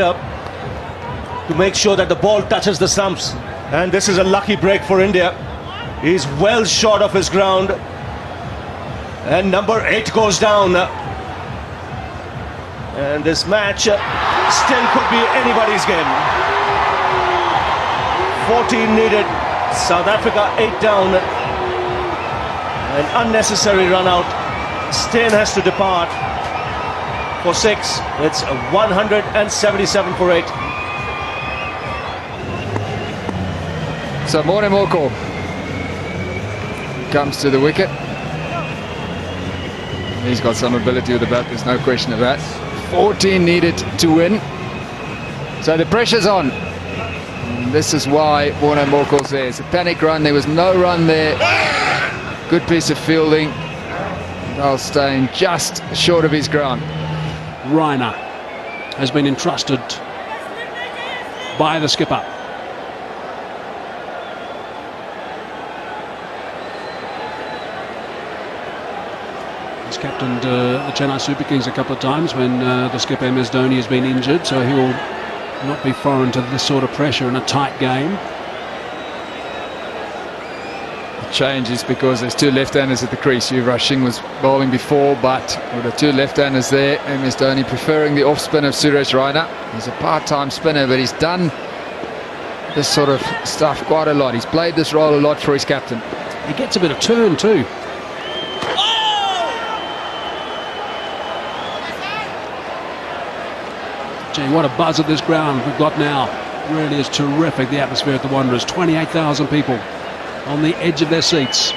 to make sure that the ball touches the stumps, and this is a lucky break for India. He's well short of his ground, and number 8 goes down, and this match still could be anybody's game. 14 needed, South Africa 8 down, an unnecessary run out. Steyn has to depart for 6. It's 177 for 8. So Moremoko comes to the wicket. He's got some ability with the bat, there's no question of that. 14 needed to win. So the pressure's on. And this is why Mornemoko's there. It's a panic run, there was no run there. Good piece of fielding. Steyn just short of his ground. Rainer has been entrusted by the skipper. He's captained the Chennai Super Kings a couple of times when the skipper MS Dhoni has been injured, so he will not be foreign to this sort of pressure in a tight game. Change is because there's 2 left-handers at the crease. Yuvraj Singh was bowling before, but with the 2 left-handers there, MS Dhoni preferring the off-spin of Suresh Raina. He's a part-time spinner, but he's done this sort of stuff quite a lot. He's played this role a lot for his captain. He gets a bit of turn too. Gee, what a buzz at this ground we've got now. Really is terrific, the atmosphere at the Wanderers. 28,000 people on the edge of their seats.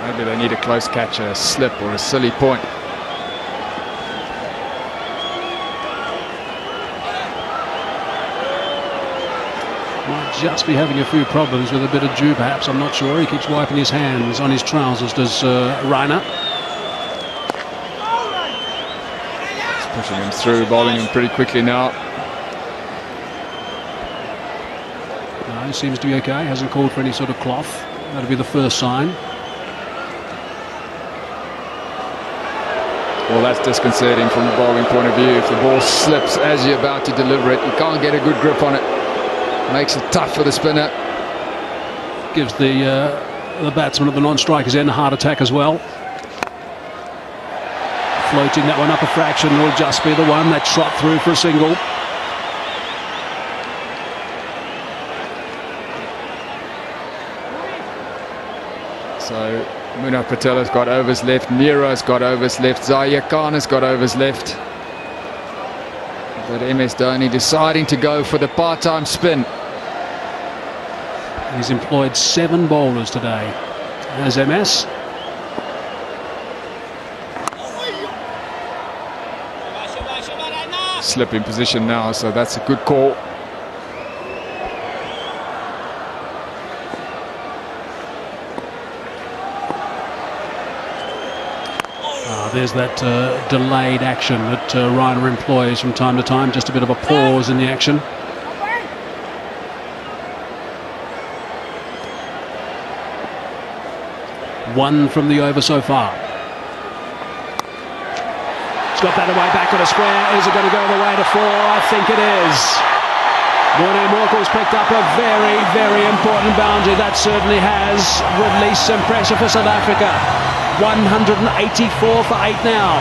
Maybe they need a close catch, a slip or a silly point. Might just be having a few problems with a bit of dew perhaps, I'm not sure. He keeps wiping his hands on his trousers, does Rainer. It's pushing him through, bowling him pretty quickly now. He seems to be okay, hasn't called for any sort of cloth. That'll be the first sign. Well, that's disconcerting from the bowling point of view. If the ball slips as you're about to deliver it, you can't get a good grip on it. Makes it tough for the spinner. Gives the batsman of the non-strikers end a heart attack as well. Floating that one up a fraction will just be the one that trot through for a single. So Munaf Patel has got overs left, Neera's got overs left, Zaire Khan has got overs left. But MS Dhoni deciding to go for the part-time spin. He's employed 7 bowlers today as MS. Slip in position now, so that's a good call. There's that delayed action that Rainer employs from time to time, just a bit of a pause in the action. One from the over so far. He's got that away back on a square. Is it going to go the way to 4? I think it is. Mornemoko's picked up a very, very important boundary. That certainly has released some pressure for South Africa. 184 for 8 now.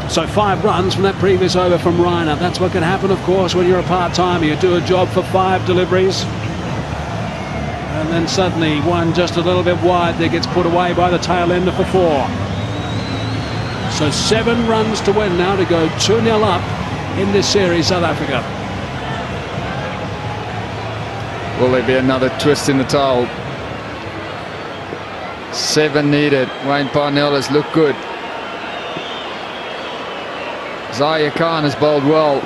So 5 runs from that previous over from Rainer. That's what can happen, of course, when you're a part-timer. You do a job for 5 deliveries, and then suddenly one just a little bit wide there gets put away by the tail ender for 4. So 7 runs to win now to go 2-0 up in this series, South Africa. Will there be another twist in the towel? 7 needed. Wayne Parnell has looked good. Zaire Khan has bowled well.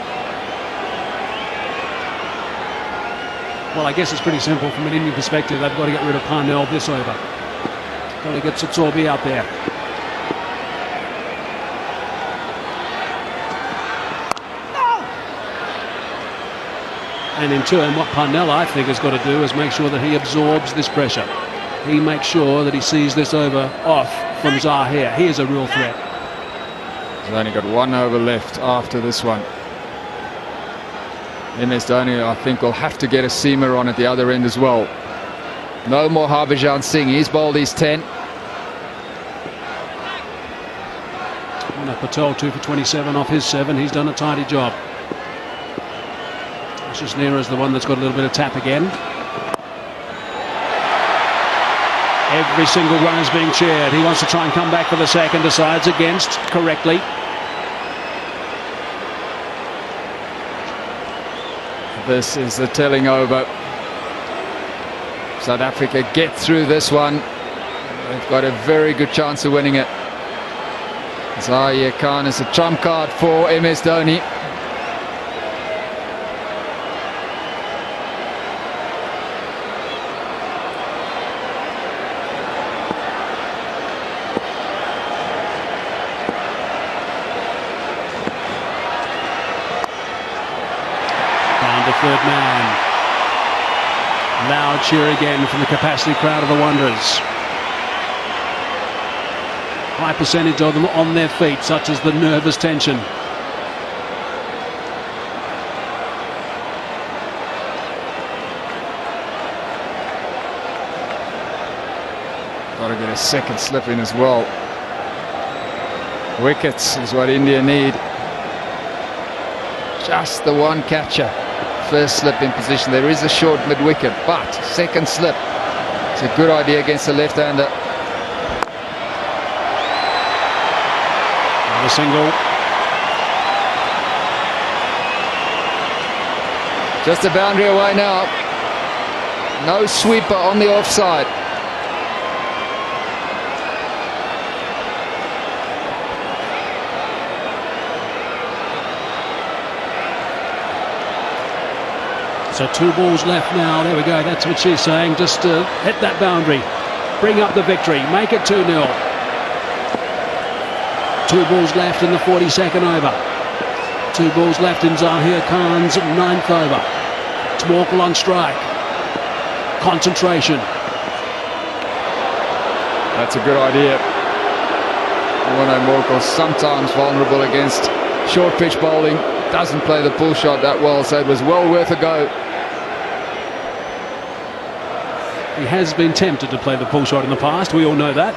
Well, I guess it's pretty simple from an Indian perspective. They've got to get rid of Parnell this over. Got to get Satsorbi out there. And in turn, what Parnell, I think, has got to do is make sure that he absorbs this pressure. He makes sure that he sees this over off from Zaire. He is a real threat. He's only got 1 over left after this one. 1 MS Dhoni, I think, will have to get a seamer on at the other end as well. No more Harbhajan Singh. He's bowled his 10. Patel 2 for 27 off his 7. He's done a tidy job. Just Neera's the one that's got a little bit of tap again. Every single run is being cheered. He wants to try and come back for the second. Decides against correctly. This is the telling over. South Africa get through this one. They've got a very good chance of winning it. Zaire Khan is a trump card for MS Dhoni. Down to third man. Loud cheer again from the capacity crowd of the Wanderers. High percentage of them on their feet, such as the nervous tension. Got to get a second slip in as well. Wickets is what India need. Just the one catcher. First slip in position. There is a short mid-wicket, but second slip. It's a good idea against the left-hander. The single. Just a boundary away now. No sweeper on the offside. So 2 balls left now. There we go. That's what she's saying. Just hit that boundary. Bring up the victory. Make it 2-0. 2 balls left in the 42nd over. 2 balls left in Zaheer Khan's 9th over. Morkel on strike. Concentration. That's a good idea. Morkel sometimes vulnerable against short pitch bowling. Doesn't play the pull shot that well, so it was well worth a go. He has been tempted to play the pull shot in the past. We all know that.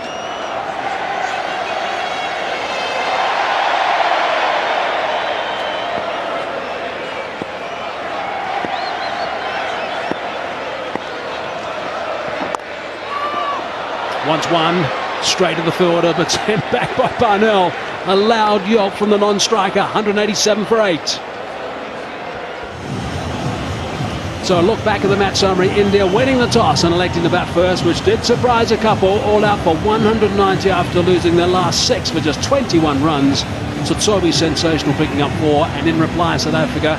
Once one, straight to the fielder, but sent back by Parnell. A loud yelp from the non-striker, 187 for 8. So a look back at the match summary. India winning the toss and electing to bat first, which did surprise a couple, all out for 190 after losing their last 6 for just 21 runs. Sotsobi sensational, picking up 4, and in reply South Africa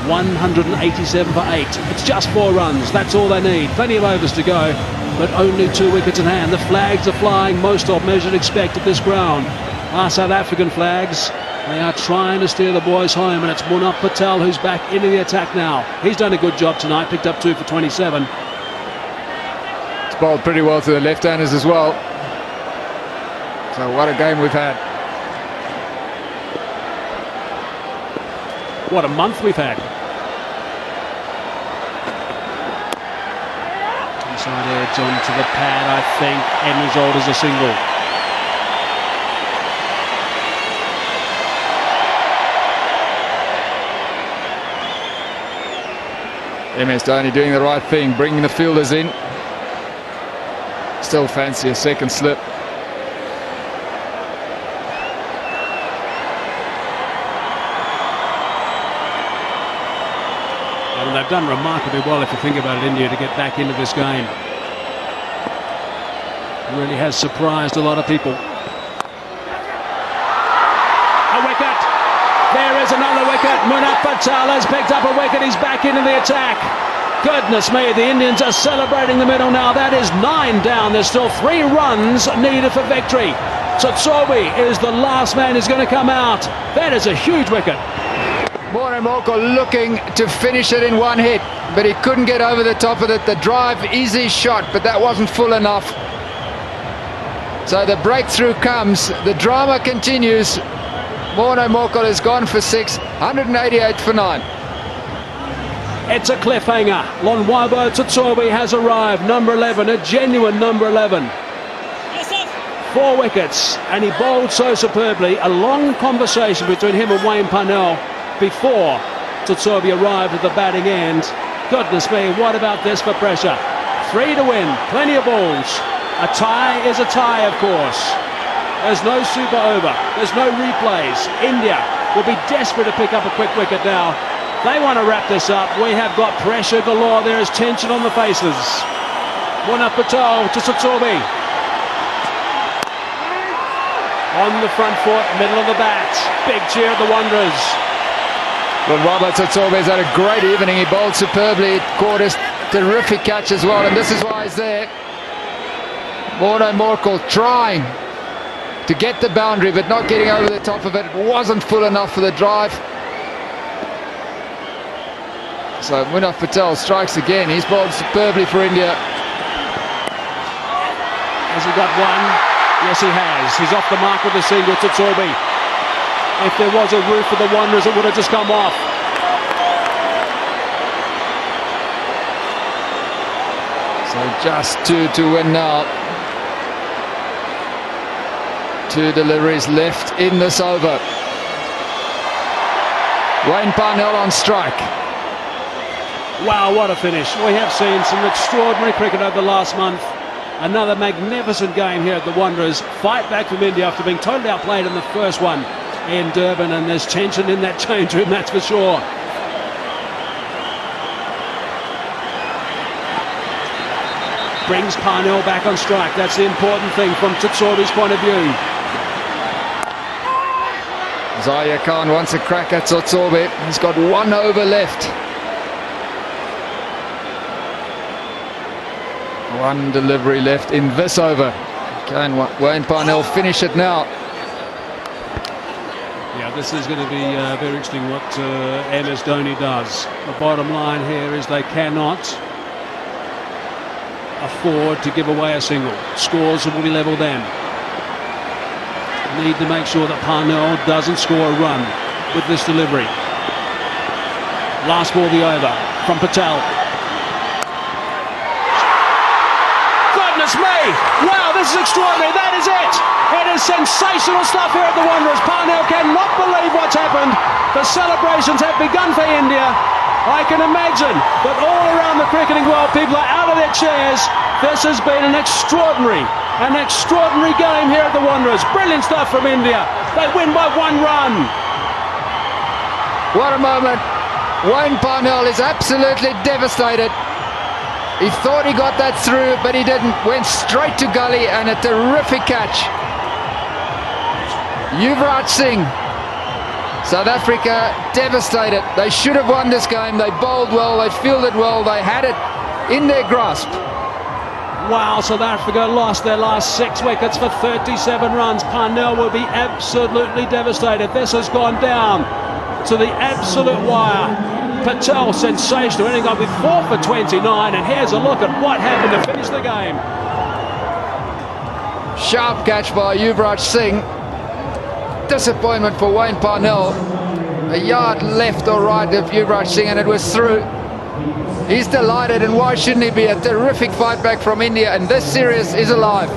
187 for 8. It's just 4 runs, that's all they need. Plenty of overs to go, but only 2 wickets in hand. The flags are flying, most of them as you'd expect at this ground. Our South African flags, they are trying to steer the boys home, and it's Munaf Patel who's back into the attack now. He's done a good job tonight, picked up 2 for 27. It's bowled pretty well to the left-handers as well. So what a game we've had. What a month we've had. Inside edge onto the pad, I think, end result is a single. MS Dhoni doing the right thing, bringing the fielders in. Still fancy a second slip. And they've done remarkably well, if you think about it, India, to get back into this game. It really has surprised a lot of people. A wicket! There is another wicket. Munaf Patel has picked up a wicket. He's back into the attack. Goodness me, the Indians are celebrating the middle now. That is 9 down. There's still 3 runs needed for victory. Sotsobi is the last man who's going to come out. That is a huge wicket. Morkel looking to finish it in one hit, but he couldn't get over the top of it. The drive is his shot, but that wasn't full enough. So the breakthrough comes. The drama continues. Morkel has gone for 6, 188 for 9. It's a cliffhanger. Lonwabo Tsotsobe has arrived, number 11, a genuine number 11. 4 wickets, and he bowled so superbly. A long conversation between him and Wayne Parnell before Tsotsobe arrived at the batting end. Goodness me, what about this for pressure? 3 to win, plenty of balls. A tie is a tie, of course. There's no super over, there's no replays. India will be desperate to pick up a quick wicket now. They want to wrap this up. We have got pressure galore. There is tension on the faces. Warner Patel to Tsotsobe. On the front foot, middle of the bat. Big cheer at the Wanderers. Well, Robert Tsotsobe's had a great evening. He bowled superbly, caught a terrific catch as well, and this is why he's there. Warner Morkel trying to get the boundary, but not getting over the top of it. It wasn't full enough for the drive. So Munaf Patel strikes again. He's bowled superbly for India. Has he got one? Yes, he has. He's off the mark with a single to Tsotsobe. If there was a roof for the Wanderers, it would have just come off. So just 2 to win now. 2 deliveries left in this over. Wayne Parnell on strike. Wow, what a finish. We have seen some extraordinary cricket over the last month. Another magnificent game here at the Wanderers. Fight back from India after being totally outplayed in the first one in Durban, and there's tension in that change room, that's for sure. Brings Parnell back on strike. That's the important thing from Tsotsobe's point of view. Zahir Khan wants a crack at Tsotsobe. He's got 1 over left. 1 delivery left in this over. Can Wayne Parnell finish it now? Yeah, this is going to be very interesting what MS Dhoni does. The bottom line here is they cannot afford to give away a single. Scores will be level then. Need to make sure that Parnell doesn't score a run with this delivery. Last ball of the over from Patel. Goodness me! Wow, this is extraordinary. That is it. It is sensational stuff here at the Wanderers. Parnell cannot believe what's happened. The celebrations have begun for India. I can imagine that all around the cricketing world, people are out of their chairs. This has been an extraordinary game here at the Wanderers. Brilliant stuff from India. They win by 1 run. What a moment. Wayne Parnell is absolutely devastated. He thought he got that through, but he didn't. Went straight to gully, and a terrific catch. Yuvraj Singh. South Africa devastated. They should have won this game. They bowled well, they fielded well, they had it in their grasp. Wow, South Africa lost their last 6 wickets for 37 runs. Parnell will be absolutely devastated. This has gone down to the absolute wire. Patel, sensational, ending up with 4 for 29, and here's a look at what happened to finish the game. Sharp catch by Yuvraj Singh. Disappointment for Wayne Parnell. A yard left or right of Yuvraj Singh, and it was through. He's delighted, and why shouldn't he be? A terrific fight back from India, and this series is alive.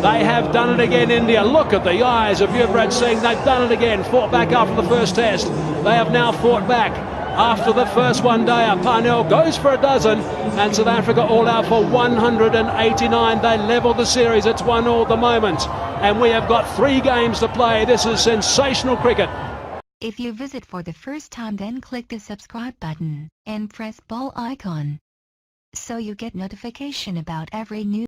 They have done it again, India. Look at the eyes of Yuvraj Singh. They've done it again. Fought back after the first test. They have now fought back after the first one-dayer. Parnell goes for a dozen, and South Africa all out for 189. They level the series. It's 1-1 at the moment, and we have got 3 games to play. This is sensational cricket. If you visit for the first time, then click the subscribe button and press bell icon so you get notification about every new